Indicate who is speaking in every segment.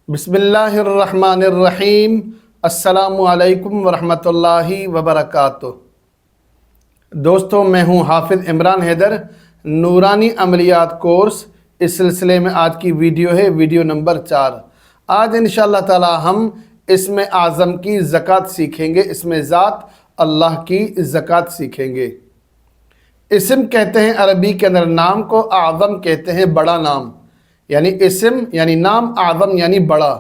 Speaker 1: بسم اللہ الرحمن الرحیم۔ السلام علیکم ورحمۃ اللہ وبرکاتہ۔ دوستو، میں ہوں حافظ عمران حیدر، نورانی عملیات کورس۔ اس سلسلے میں آج کی ویڈیو ہے ویڈیو نمبر 4۔ آج انشاءاللہ تعالی ہم اسم اعظم کی زکوٰۃ سیکھیں گے، اسم ذات اللہ کی زکوٰۃ سیکھیں گے۔ اسم کہتے ہیں عربی کے اندر نام کو، اعظم کہتے ہیں بڑا نام، یعنی اسم یعنی نام، اعظم یعنی بڑا۔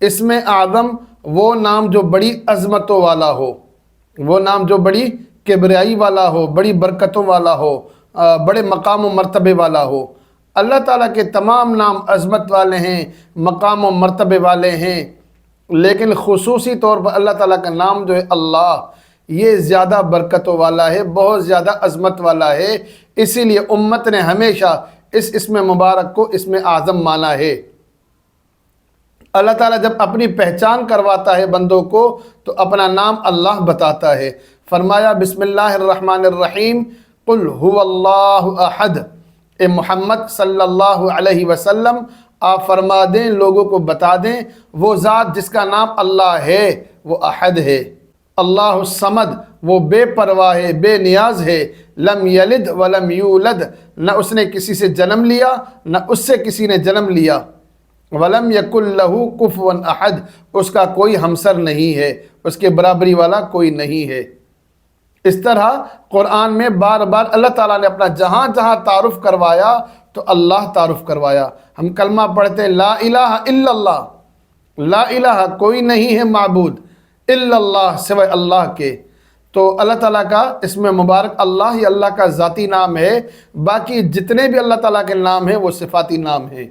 Speaker 1: اسم اعظم وہ نام جو بڑی عظمتوں والا ہو، وہ نام جو بڑی کبریائی والا ہو، بڑی برکتوں والا ہو، بڑے مقام و مرتبے والا ہو۔ اللہ تعالیٰ کے تمام نام عظمت والے ہیں، مقام و مرتبے والے ہیں، لیکن خصوصی طور پر اللہ تعالیٰ کا نام جو ہے اللہ، یہ زیادہ برکتوں والا ہے، بہت زیادہ عظمت والا ہے۔ اسی لیے امت نے ہمیشہ اس اسم مبارک کو اسم اعظم مانا ہے۔ اللہ تعالیٰ جب اپنی پہچان کرواتا ہے بندوں کو تو اپنا نام اللہ بتاتا ہے۔ فرمایا بسم اللہ الرحمن الرحیم، قل هو اللہ احد۔ اے محمد صلی اللہ علیہ وسلم، آپ فرما دیں، لوگوں کو بتا دیں، وہ ذات جس کا نام اللہ ہے وہ احد ہے۔ اللہ الصمد، وہ بے پرواہ ہے، بے نیاز ہے۔ لم یلد ولم یولد، نہ اس نے کسی سے جنم لیا نہ اس سے کسی نے جنم لیا۔ ولم یکن لہ کفوا احد، اس کا کوئی ہمسر نہیں ہے، اس کے برابری والا کوئی نہیں ہے۔ اس طرح قرآن میں بار بار اللہ تعالیٰ نے اپنا جہاں جہاں تعارف کروایا تو اللہ تعارف کروایا۔ ہم کلمہ پڑھتے ہیں لا الہ الا اللہ، لا الہ کوئی نہیں ہے معبود الا اللہ سوائے اللہ کے۔ تو اللہ تعالیٰ کا اسم مبارک اللہ ہی اللہ کا ذاتی نام ہے، باقی جتنے بھی اللہ تعالیٰ کے نام ہیں وہ صفاتی نام ہیں۔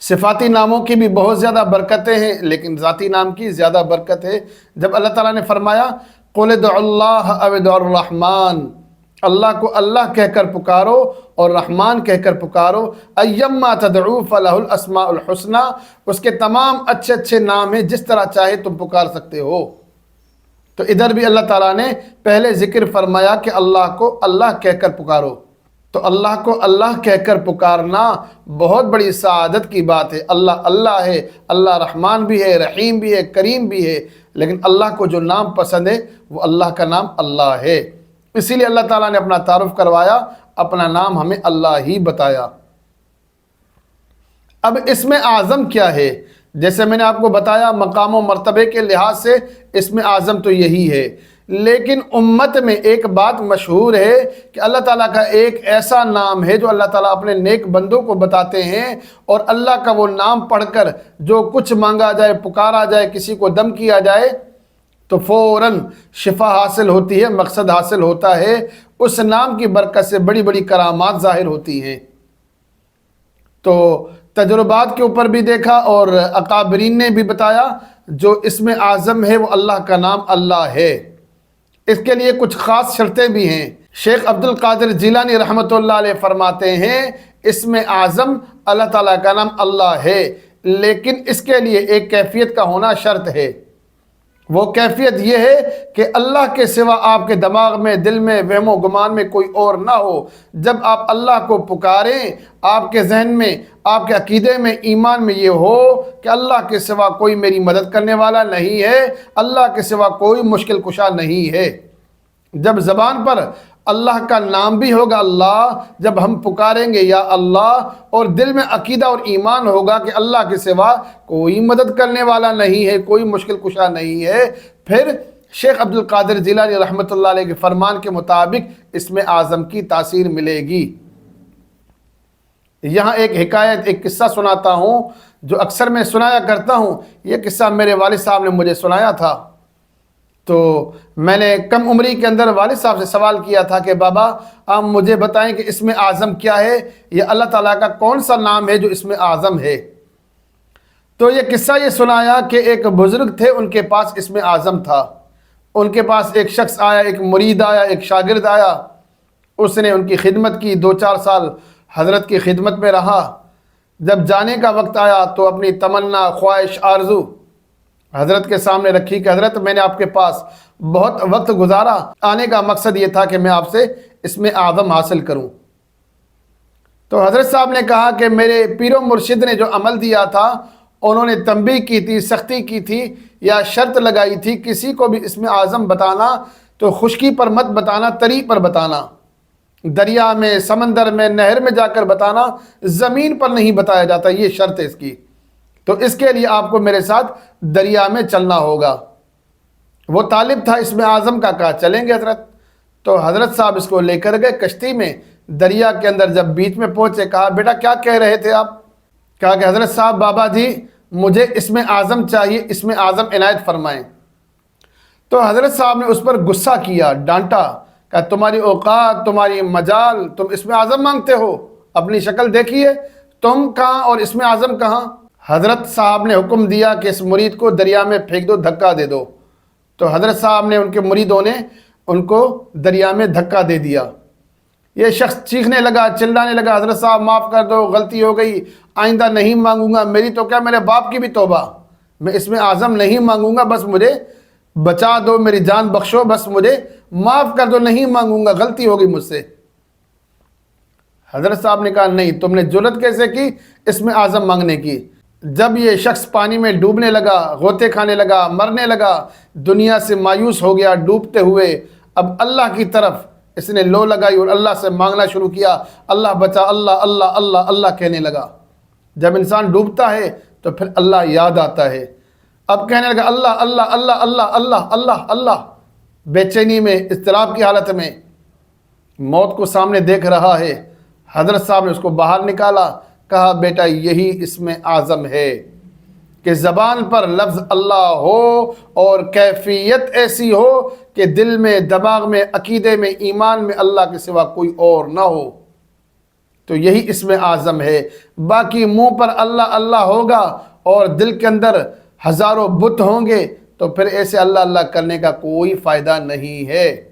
Speaker 1: صفاتی ناموں کی بھی بہت زیادہ برکتیں ہیں، لیکن ذاتی نام کی زیادہ برکت ہے۔ جب اللہ تعالیٰ نے فرمایا قل ادعوا اللہ او ادعوا الرحمن، اللہ کو اللہ کہہ کر پکارو اور رحمان کہہ کر پکارو، ایما تدعو فلہ الاسماء الحسنی، اس کے تمام اچھے اچھے نام ہیں، جس طرح چاہے تم پکار سکتے ہو۔ تو ادھر بھی اللہ تعالیٰ نے پہلے ذکر فرمایا کہ اللہ کو اللہ کہہ کر پکارو۔ تو اللہ کو اللہ کہہ کر پکارنا بہت بڑی سعادت کی بات ہے۔ اللہ اللہ ہے، اللہ رحمان بھی ہے، رحیم بھی ہے، کریم بھی ہے، لیکن اللہ کو جو نام پسند ہے وہ اللہ کا نام اللہ ہے۔ اسی لیے اللہ تعالیٰ نے اپنا تعارف کروایا، اپنا نام ہمیں اللہ ہی بتایا۔ اب اسم اعظم کیا ہے؟ جیسے میں نے آپ کو بتایا مقام و مرتبے کے لحاظ سے اسم اعظم تو یہی ہے، لیکن امت میں ایک بات مشہور ہے کہ اللہ تعالیٰ کا ایک ایسا نام ہے جو اللہ تعالیٰ اپنے نیک بندوں کو بتاتے ہیں، اور اللہ کا وہ نام پڑھ کر جو کچھ مانگا جائے، پکارا جائے، کسی کو دم کیا جائے تو فوراً شفا حاصل ہوتی ہے، مقصد حاصل ہوتا ہے۔ اس نام کی برکت سے بڑی بڑی کرامات ظاہر ہوتی ہیں۔ تو تجربات کے اوپر بھی دیکھا اور اکابرین نے بھی بتایا جو اسم اعظم ہے وہ اللہ کا نام اللہ ہے۔ اس کے لیے کچھ خاص شرطیں بھی ہیں۔ شیخ عبد القادر جیلانی رحمۃ اللہ علیہ فرماتے ہیں اسم اعظم اللہ تعالیٰ کا نام اللہ ہے، لیکن اس کے لیے ایک کیفیت کا ہونا شرط ہے۔ وہ کیفیت یہ ہے کہ اللہ کے سوا آپ کے دماغ میں، دل میں، وہم و گمان میں کوئی اور نہ ہو۔ جب آپ اللہ کو پکاریں، آپ کے ذہن میں، آپ کے عقیدے میں، ایمان میں یہ ہو کہ اللہ کے سوا کوئی میری مدد کرنے والا نہیں ہے، اللہ کے سوا کوئی مشکل کشا نہیں ہے۔ جب زبان پر اللہ کا نام بھی ہوگا اللہ، جب ہم پکاریں گے یا اللہ، اور دل میں عقیدہ اور ایمان ہوگا کہ اللہ کے سوا کوئی مدد کرنے والا نہیں ہے، کوئی مشکل کشا نہیں ہے، پھر شیخ عبد القادر جیلانی رحمۃ اللہ علیہ کے فرمان کے مطابق اسم اعظم کی تاثیر ملے گی۔ یہاں ایک حکایت، ایک قصہ سناتا ہوں جو اکثر میں سنایا کرتا ہوں۔ یہ قصہ میرے والد صاحب نے مجھے سنایا تھا۔ تو میں نے کم عمری کے اندر والد صاحب سے سوال کیا تھا کہ بابا آپ مجھے بتائیں کہ اسم اعظم کیا ہے، یہ اللہ تعالیٰ کا کون سا نام ہے جو اسم اعظم ہے؟ تو یہ قصہ یہ سنایا کہ ایک بزرگ تھے، ان کے پاس اسم اعظم تھا۔ ان کے پاس ایک شخص آیا، ایک مرید آیا، ایک شاگرد آیا۔ اس نے ان کی خدمت کی، 2-4 سال حضرت کی خدمت میں رہا۔ جب جانے کا وقت آیا تو اپنی تمنا، خواہش، آرزو حضرت کے سامنے رکھی کہ حضرت میں نے آپ کے پاس بہت وقت گزارا، آنے کا مقصد یہ تھا کہ میں آپ سے اسم اعظم حاصل کروں۔ تو حضرت صاحب نے کہا کہ میرے پیر و مرشد نے جو عمل دیا تھا انہوں نے تنبیہ کی تھی، سختی کی تھی یا شرط لگائی تھی، کسی کو بھی اسم اعظم بتانا تو خشکی پر مت بتانا، تری پر بتانا، دریا میں، سمندر میں، نہر میں جا کر بتانا، زمین پر نہیں بتایا جاتا، یہ شرط ہے اس کی۔ تو اس کے لیے آپ کو میرے ساتھ دریا میں چلنا ہوگا۔ وہ طالب تھا اسم اعظم کا، کہا چلیں گے حضرت۔ تو حضرت صاحب اس کو لے کر گئے کشتی میں، دریا کے اندر جب بیچ میں پہنچے کہا بیٹا کیا کہہ رہے تھے آپ؟ کہا کہ حضرت صاحب بابا جی مجھے اسم اعظم چاہیے، اسم اعظم عنایت فرمائیں۔ تو حضرت صاحب نے اس پر غصہ کیا، ڈانٹا، کہ تمہاری اوقات، تمہاری مجال، تم اسم اعظم مانگتے ہو، اپنی شکل دیکھیے، تم کہاں اور اسم اعظم کہاں؟ حضرت صاحب نے حکم دیا کہ اس مرید کو دریا میں پھینک دو، دھکا دے دو۔ تو حضرت صاحب نے، ان کے مریدوں نے ان کو دریا میں دھکا دے دیا۔ یہ شخص چیخنے لگا، چلانے لگا، حضرت صاحب معاف کر دو، غلطی ہو گئی، آئندہ نہیں مانگوں گا، میری تو کیا میرے باپ کی بھی توبہ، میں اسم اعظم نہیں مانگوں گا، بس مجھے بچا دو، میری جان بخشو، بس مجھے معاف کر دو، نہیں مانگوں گا، غلطی ہو گئی مجھ سے۔ حضرت صاحب نے کہا نہیں، تم نے جرات کیسے کی اسم اعظم مانگنے کی؟ جب یہ شخص پانی میں ڈوبنے لگا، غوطے کھانے لگا، مرنے لگا، دنیا سے مایوس ہو گیا ڈوبتے ہوئے، اب اللہ کی طرف اس نے لو لگائی اور اللہ سے مانگنا شروع کیا، اللہ بچا، اللہ اللہ اللہ اللہ کہنے لگا۔ جب انسان ڈوبتا ہے تو پھر اللہ یاد آتا ہے، اب کہنے لگا اللہ اللہ اللہ اللہ اللہ اللہ اللہ، بے چینی میں، اضطراب کی حالت میں، موت کو سامنے دیکھ رہا ہے۔ حضرت صاحب نے اس کو باہر نکالا، کہا بیٹا یہی اسم اعظم ہے کہ زبان پر لفظ اللہ ہو اور کیفیت ایسی ہو کہ دل میں، دماغ میں، عقیدے میں، ایمان میں اللہ کے سوا کوئی اور نہ ہو، تو یہی اسم اعظم ہے۔ باقی منہ پر اللہ اللہ ہوگا اور دل کے اندر ہزاروں بت ہوں گے تو پھر ایسے اللہ اللہ کرنے کا کوئی فائدہ نہیں ہے۔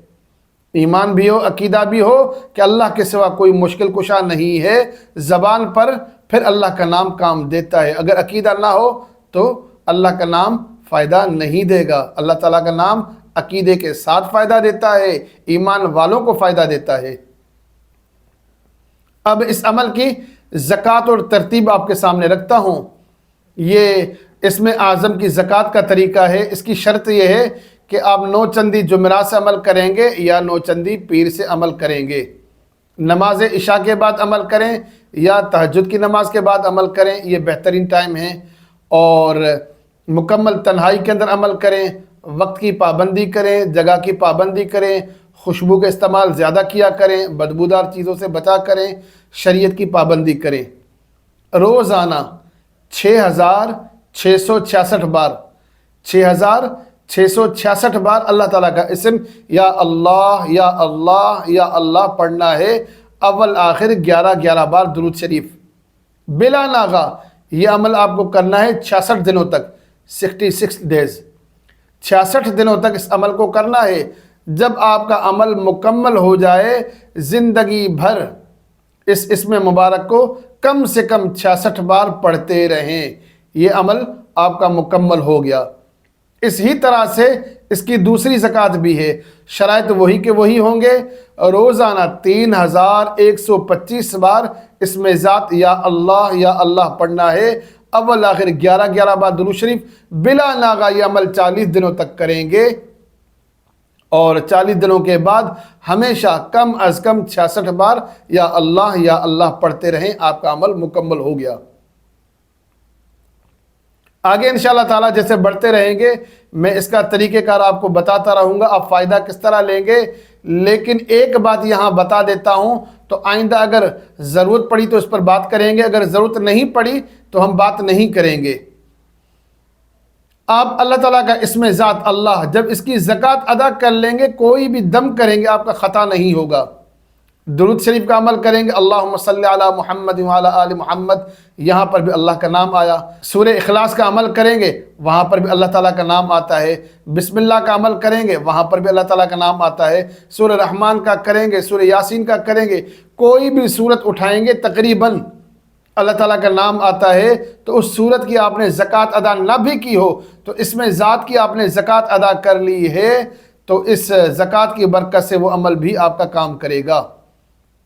Speaker 1: ایمان بھی ہو، عقیدہ بھی ہو کہ اللہ کے سوا کوئی مشکل کشا نہیں ہے، زبان پر پھر اللہ کا نام کام دیتا ہے۔ اگر عقیدہ نہ ہو تو اللہ کا نام فائدہ نہیں دے گا۔ اللہ تعالیٰ کا نام عقیدے کے ساتھ فائدہ دیتا ہے، ایمان والوں کو فائدہ دیتا ہے۔ اب اس عمل کی زکوٰۃ اور ترتیب آپ کے سامنے رکھتا ہوں۔ یہ اسم اعظم کی زکوٰۃ کا طریقہ ہے۔ اس کی شرط یہ ہے کہ آپ 9 چندی جمعرات سے عمل کریں گے یا 9 چندی پیر سے عمل کریں گے، نماز عشاء کے بعد عمل کریں یا تہجد کی نماز کے بعد عمل کریں، یہ بہترین ٹائم ہے، اور مکمل تنہائی کے اندر عمل کریں، وقت کی پابندی کریں، جگہ کی پابندی کریں، خوشبو کا استعمال زیادہ کیا کریں، بدبودار چیزوں سے بچا کریں، شریعت کی پابندی کریں۔ روزانہ 6666 بار 6666 بار اللہ تعالیٰ کا اسم یا اللہ یا اللہ یا اللہ پڑھنا ہے، اول آخر 11 بار درود شریف بلا ناغہ۔ یہ عمل آپ کو کرنا ہے 66 دنوں تک، 66 ڈیز، 66 دنوں تک اس عمل کو کرنا ہے۔ جب آپ کا عمل مکمل ہو جائے، زندگی بھر اس اسم مبارک کو کم سے کم 66 بار پڑھتے رہیں، یہ عمل آپ کا مکمل ہو گیا۔ اسی طرح سے اس کی دوسری زکوٰۃ بھی ہے، شرائط وہی کے وہی ہوں گے۔ روزانہ 3125 بار اسم ذات یا اللہ پڑھنا ہے، اول آخر 11 بار درود شریف بلا ناغہ۔ یہ عمل 40 دنوں تک کریں گے اور 40 دنوں کے بعد ہمیشہ کم از کم 66 بار یا اللہ پڑھتے رہیں، آپ کا عمل مکمل ہو گیا۔ آگے انشاءاللہ تعالیٰ جیسے بڑھتے رہیں گے میں اس کا طریقہ کار آپ کو بتاتا رہوں گا، آپ فائدہ کس طرح لیں گے۔ لیکن ایک بات یہاں بتا دیتا ہوں، تو آئندہ اگر ضرورت پڑی تو اس پر بات کریں گے، اگر ضرورت نہیں پڑی تو ہم بات نہیں کریں گے۔ آپ اللہ تعالیٰ کا اسم ذات اللہ جب اس کی زکوٰۃ ادا کر لیں گے، کوئی بھی دم کریں گے آپ کا خطا نہیں ہوگا۔ درود شریف کا عمل کریں گے، اللہم صلی علی محمد وعلی آل محمد، یہاں پر بھی اللہ کا نام آیا۔ سورہ اخلاص کا عمل کریں گے، وہاں پر بھی اللہ تعالیٰ کا نام آتا ہے۔ بسم اللہ کا عمل کریں گے، وہاں پر بھی اللہ تعالیٰ کا نام آتا ہے۔ سورہ رحمان کا کریں گے، سورہ یاسین کا کریں گے، کوئی بھی سورت اٹھائیں گے تقریباً اللہ تعالیٰ کا نام آتا ہے۔ تو اس سورت کی آپ نے زکوٰۃ ادا نہ بھی کی ہو تو اس میں ذات کی آپ نے زکوٰۃ ادا کر لی ہے، تو اس زکوٰۃ کی برکت سے وہ عمل بھی آپ کا کام کرے گا۔